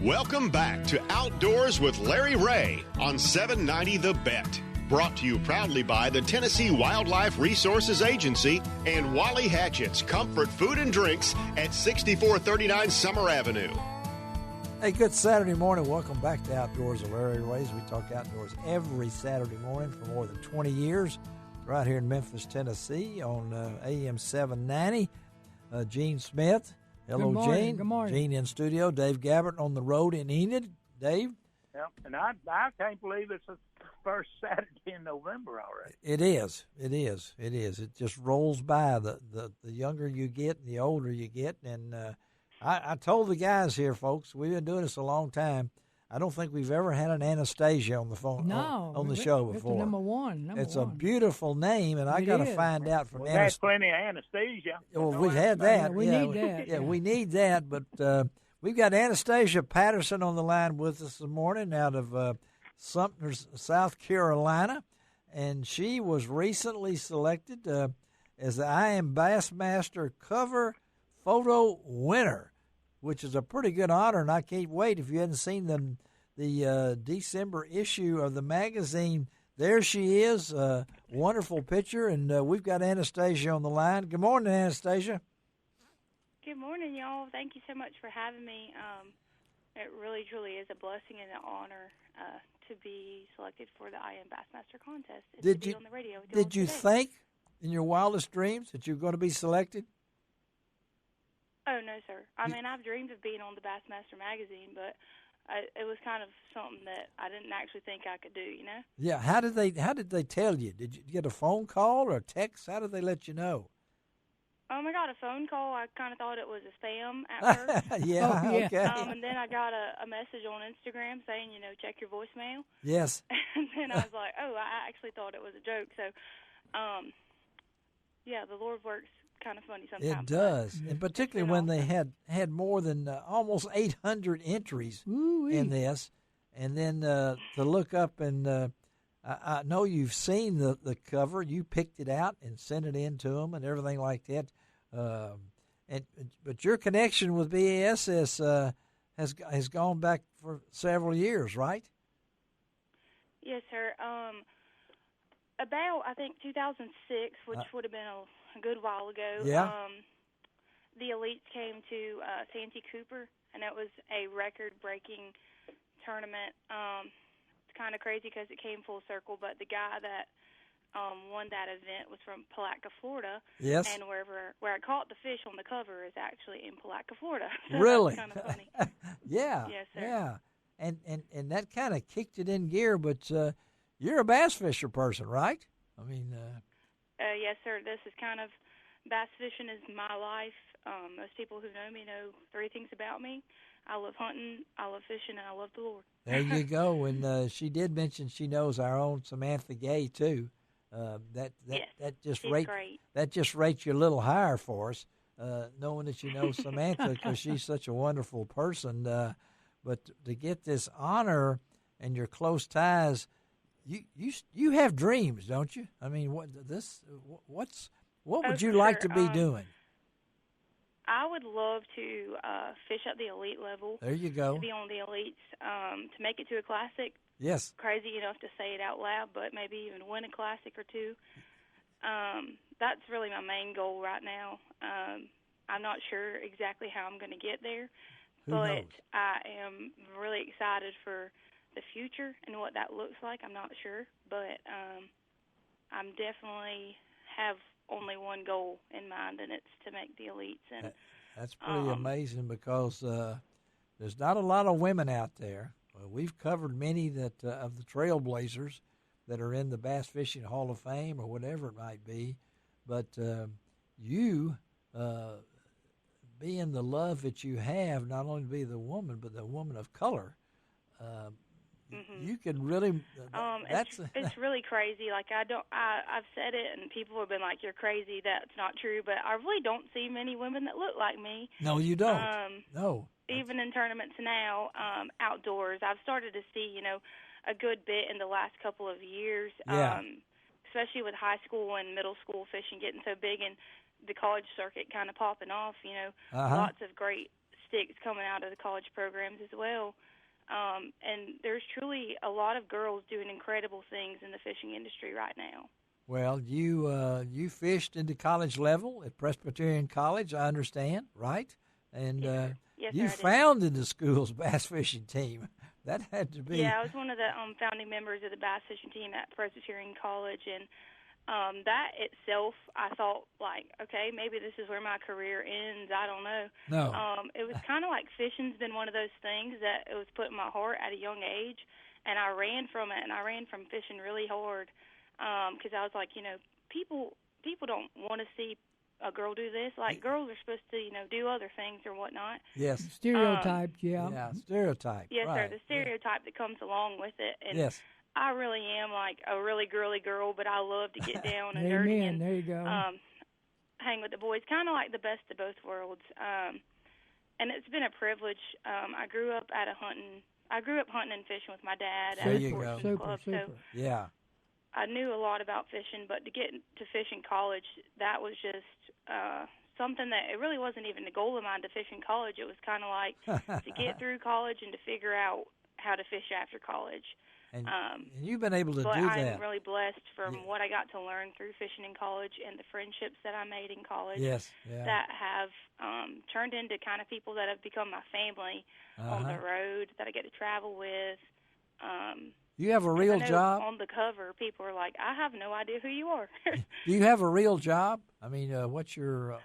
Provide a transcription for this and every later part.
Welcome back to Outdoors with Larry Ray on 790 The Bet. Brought to you proudly by the Tennessee Wildlife Resources Agency and Wally Hatchett's Comfort Food and Drinks at 6439 Summer Avenue. Hey, good Saturday morning. Welcome back to Outdoors with Larry Ray. We talk outdoors every Saturday morning for more than 20 years right here in Memphis, Tennessee on AM 790. Gene Smith. Hello, good morning, Gene. Good morning. Gene in studio. Dave Gabbert on the road in Enid. Dave? Yep, and I can't believe it's the first Saturday in November already. It is. It just rolls by. The younger you get and the older you get. And I told the guys here, folks, we've been doing this a long time. I don't think we've ever had an Anastasia on the phone on the show before. It's the number one. It's a beautiful name, and I got to find out from We've had plenty of Anastasia. Well, we've had that. We need that. Yeah, we need that. But we've got Anastasia Patterson on the line with us this morning out of Sumter, South Carolina, and she was recently selected as the I Am Bassmaster cover photo winner, which is a pretty good honor, and I can't wait. If you hadn't seen the December issue of the magazine, there she is, a wonderful picture, and we've got Anastasia on the line. Good morning, Anastasia. Good morning, y'all. Thank you so much for having me. It really, truly is a blessing and an honor to be selected for the I Am Bassmaster contest. Did to you be on the radio did you think in your wildest dreams that you were going to be selected? Oh, no, sir. I mean, I've dreamed of being on the Bassmaster magazine, but it was kind of something that I didn't actually think I could do, you know? Yeah. How did they tell you? Did you get a phone call or a text? How did they let you know? I got a phone call. I kind of thought it was a spam at first. Yeah, okay. And then I got a message on Instagram saying, check your voicemail. Yes. And then I was like, oh, I actually thought it was a joke. So, yeah, the Lord works kind of funny sometimes. It does, and particularly when they had more than almost 800 entries in this, and then to look up and I know you've seen the cover. You picked it out and sent it in to them and everything like that. But your connection with BASS has gone back for several years, right? Yes, sir. About I think 2006, which would have been a good while ago. Yeah. The elites came to Santee Cooper, and it was a record-breaking tournament. It's kind of crazy because it came full circle, but the guy that won that event was from Palatka, Florida. Yes. And where I caught the fish on the cover is actually in Palatka, Florida. So really? That's kind of funny. Yeah. Yes, sir. Yeah. And that kind of kicked it in gear, but you're a bass fisher person, right? I mean. Yes, sir. This is kind of, bass fishing is my life. Most people who know me know three things about me. I love hunting, I love fishing, and I love the Lord. There you go. And she did mention she knows our own Samantha Gay too. That just rates you a little higher for us, knowing that you know Samantha because she's such a wonderful person. But to get this honor and your close ties, you have dreams, don't you? I mean, what would you like to be doing? I would love to fish at the elite level. There you go. To be on the elites, to make it to a classic. Yes. Crazy enough to say it out loud, but maybe even win a classic or two. That's really my main goal right now. I'm not sure exactly how I'm going to get there, but I am really excited for the future and what that looks like. I'm not sure, but I'm definitely have only one goal in mind, and it's to make the elites. And that's pretty amazing because there's not a lot of women out there. We've covered many that of the trailblazers that are in the Bass Fishing Hall of Fame or whatever it might be, but you being the love that you have, not only be the woman but the woman of color. You can really. It's really crazy. Like I've said it, and people have been like, "You're crazy. That's not true." But I really don't see many women that look like me. No, you don't. No. Even in tournaments now, outdoors, I've started to see, a good bit in the last couple of years. Yeah. Especially with high school and middle school fishing getting so big, and the college circuit kind of popping off. Lots of great statistics coming out of the college programs as well. And there's truly a lot of girls doing incredible things in the fishing industry right now. Well, you fished into college level at Presbyterian College, I understand, right? And yes, you sir, founded the school's bass fishing team. That had to be. Yeah, I was one of the founding members of the bass fishing team at Presbyterian College, and that itself, I thought, like, okay, maybe this is where my career ends. I don't know. No. It was kind of like fishing's been one of those things that it was put in my heart at a young age, and I ran from it, and I ran from fishing really hard because I was like, people don't want to see a girl do this. Like, girls are supposed to, do other things or whatnot. Yes. Stereotyped, Yeah, stereotype. Yes, right. sir, the stereotype that comes along with it. And yes. I really am, like, a really girly girl, but I love to get down and dirty Amen, and there you go. hang with the boys, kind of like the best of both worlds. And it's been a privilege. I grew up hunting and fishing with my dad at a sportsman's club. Super. So Yeah. I knew a lot about fishing, but to get to fish in college, that was just something that it really wasn't even a goal of mine to fish in college. It was kind of like to get through college and to figure out how to fish after college. And you've been able to do I'm that. really blessed from what I got to learn through fishing in college and the friendships that I made in college Yes. Yeah. that have turned into kind of people that have become my family on the road that I get to travel with. You have a real job? On the cover, people are like, I have no idea who you are. Do you have a real job? I mean, what's your...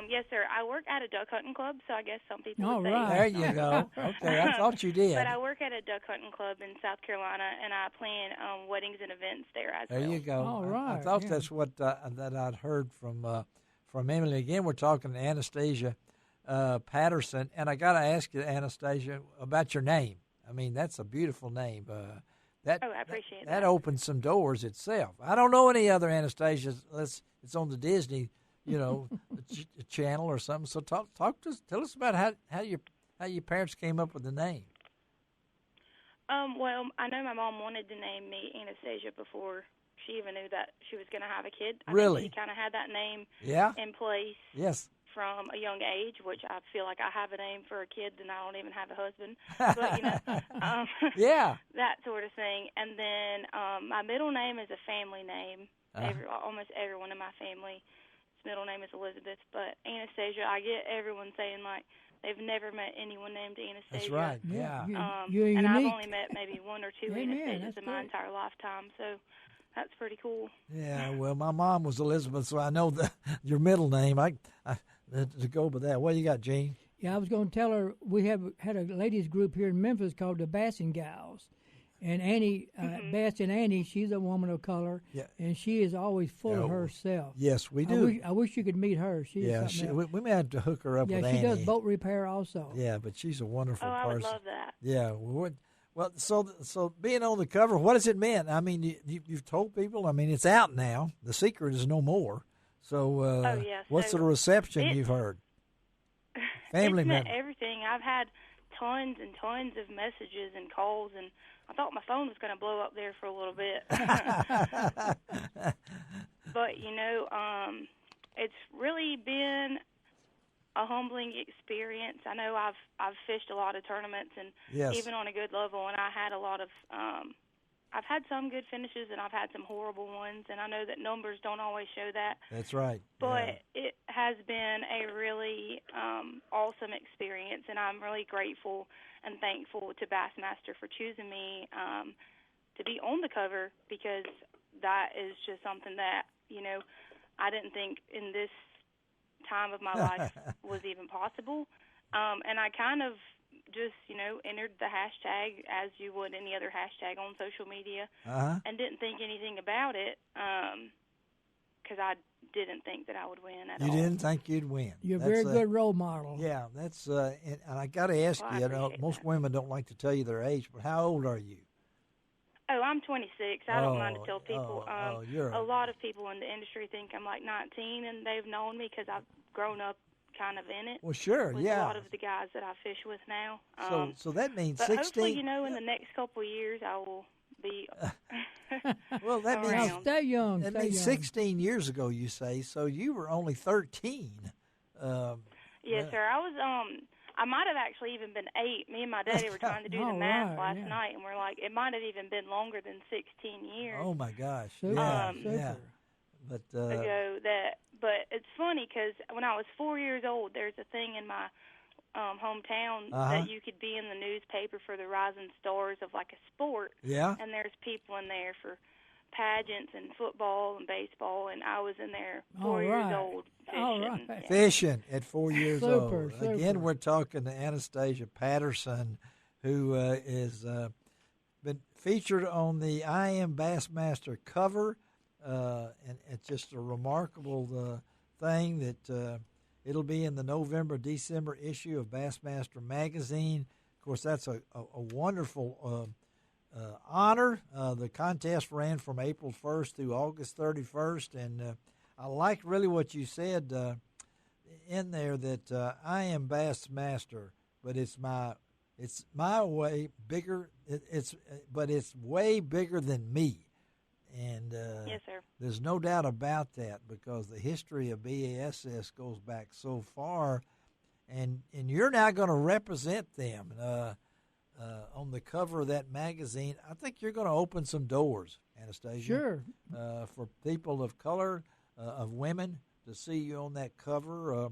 Yes, sir. I work at a duck hunting club, so I guess some people All would say... right. There you go. Okay, I thought you did. But I work at a duck hunting club in South Carolina, and I plan weddings and events there as well. There you go. All right. I thought that's what that I'd heard from Emily. Again, we're talking to Anastasia Patterson, and I got to ask you, Anastasia, about your name. I mean, that's a beautiful name. I appreciate that. That opens some doors itself. I don't know any other Anastasias. It's on the Disney, channel or something. So talk to us. Tell us about how your parents came up with the name. Well, I know my mom wanted to name me Anastasia before she even knew that she was going to have a kid. Really? I think she kind of had that name in place. Yes. From a young age, which I feel like I have a name for a kid, and I don't even have a husband. But, yeah, that sort of thing. And then my middle name is a family name. Almost everyone in my family's middle name is Elizabeth. But Anastasia, I get everyone saying, like, they've never met anyone named Anastasia. That's right, yeah. You're and unique. I've only met maybe one or two Anastasias in my entire lifetime. So that's pretty cool. Yeah, well, my mom was Elizabeth, so I know your middle name. I to go with that. What do you got, Gene? Yeah, I was going to tell her we had a ladies group here in Memphis called the Bassing Gals. And Annie, Bass and Annie, she's a woman of color, and she is always full of herself. Yes, we do. I wish you could meet her. We may have to hook her up with Annie. Yeah, she does boat repair also. Yeah, but she's a wonderful person. I would love that. Yeah, well, so being on the cover, what has it meant? I mean, you've told people. I mean, it's out now. The secret is no more. So, what's the reception you've heard? Family it's meant members. Everything. I've had tons and tons of messages and calls, and I thought my phone was going to blow up there for a little bit. But it's really been a humbling experience. I know I've fished a lot of tournaments, and even on a good level, and I had a lot of. I've had some good finishes, and I've had some horrible ones, and I know that numbers don't always show that. That's right. But it has been a really awesome experience, and I'm really grateful and thankful to Bassmaster for choosing me to be on the cover, because that is just something that, I didn't think in this time of my life was even possible. And I kind of just, entered the hashtag as you would any other hashtag on social media, and didn't think anything about it because I didn't think that I would win at all. You didn't think you'd win. You're a very good role model. Yeah, that's and I got to ask you, most women don't like to tell you their age, but how old are you? Oh, I'm 26. I don't mind to tell people. You're a lot of people in the industry think I'm like 19, and they've known me because I've grown up kind of in it. Well, sure, with a lot of the guys that I fish with now. So that means but 16. Hopefully, in the next couple of years, I will be. Well, that means now stay young. That means 16 years ago, you say. So you were only 13. Yes, sir. I might have actually even been 8. Me and my daddy were trying to do the math last night, and we're like, it might have even been longer than 16 years. Oh my gosh! Super. Yeah. But ago but it's funny because when I was 4 years old, there's a thing in my hometown that you could be in the newspaper for the rising stars of like a sport. Yeah. And there's people in there for pageants and football and baseball, and I was in there 4 years old fishing. Fishing at 4 years old. Super. Again, we're talking to Anastasia Patterson, who is been featured on the I Am Bassmaster cover, and it's just a remarkable thing that it'll be in the November-December issue of Bassmaster magazine. Of course, that's a wonderful honor. The contest ran from April 1st through August 31st, and I like really what you said in there that I am Bassmaster, but it's my way bigger. But it's way bigger than me, and yes, sir. There's no doubt about that because the history of BASS goes back so far, and you're now going to represent them. On the cover of that magazine, I think you're going to open some doors, Anastasia. Sure. For people of color, of women, to see you on that cover.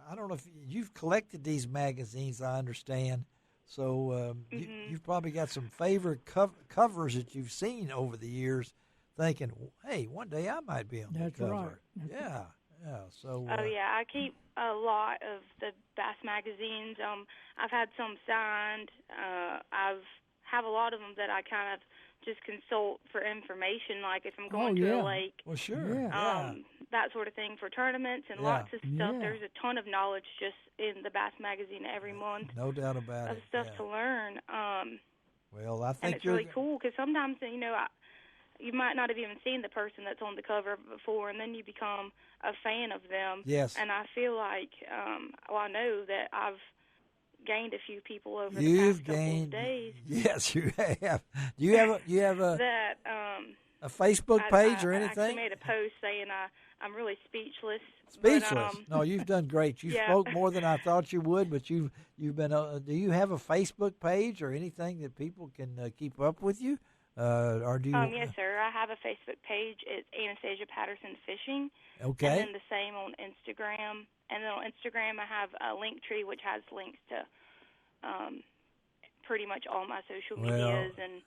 I don't know if you've collected these magazines, I understand. So you've probably got some favorite covers that you've seen over the years, thinking, hey, one day I might be on that cover. Right. Yeah. So. I keep a lot of the bass magazines. I've had some signed. I have a lot of them that I kind of just consult for information, like if I'm going to a lake. Well, sure. That sort of thing for tournaments and lots of stuff. There's a ton of knowledge just in the bass magazine every month. No doubt about it. Of stuff to learn. Well, I think and it's really cool because sometimes, you might not have even seen the person that's on the cover before, and then you become a fan of them. Yes. And I feel like, I know that I've gained a few people over You've the past couple of days. Yes, you have. Do you have a a Facebook page or anything? I actually made a post saying I'm really speechless. Speechless. No, you've done great. You spoke more than I thought you would, but you've been. Do you have a Facebook page or anything that people can keep up with you? Or do you? Yes, sir. I have a Facebook page. It's Anastasia Patterson Fishing. Okay. And then the same on Instagram. And then on Instagram, I have a link tree which has links to pretty much all my social medias and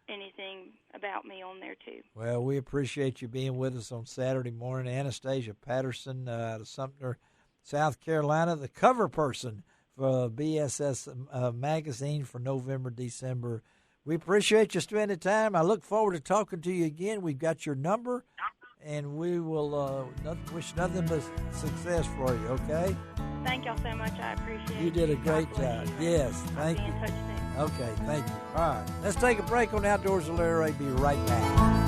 anything about me on there too. Well, we appreciate you being with us on Saturday morning. Anastasia Patterson out of Sumter, South Carolina, the cover person for BSS magazine for November, December. We appreciate you spending time. I look forward to talking to you again. We've got your number, and we will wish nothing but success for you, okay? Thank y'all so much. I appreciate it. You did a great job. Yes, thank you. I'll be in touch soon. Okay, thank you. All right, let's take a break on Outdoors with Larry Ray. Be right back.